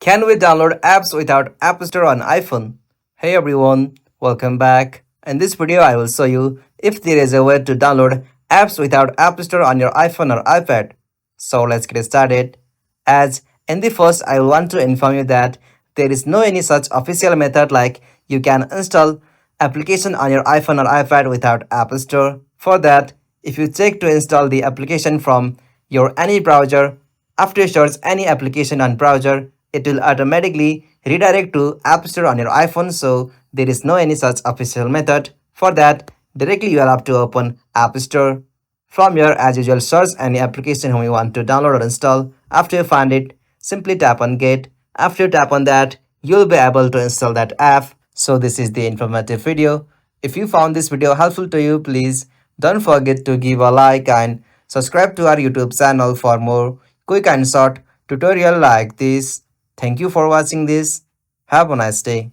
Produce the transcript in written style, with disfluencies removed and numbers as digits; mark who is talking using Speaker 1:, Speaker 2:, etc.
Speaker 1: Can we download apps without App Store on iPhone? Hey everyone, welcome back. In this video, I will show you if there is a way to download apps without App Store on your iPhone or iPad. So let's get started. As in the first, I want to inform you that there is no any such official method like you can install application on your iPhone or iPad without App Store. For that, if you check to install the application from your any browser, after you search any application on browser, it will automatically redirect to App Store on your iPhone. So there is no any such official method. For that, directly you will have to open App Store. From here, as usual, search any application whom you want to download or install. After you find it, simply tap on Get. After you tap on that, you'll be able to install that app. So this is the informative video. If you found this video helpful to you, please don't forget to give a like and subscribe to our YouTube channel for more quick and short tutorial like this. Thank you for watching this. Have a nice day.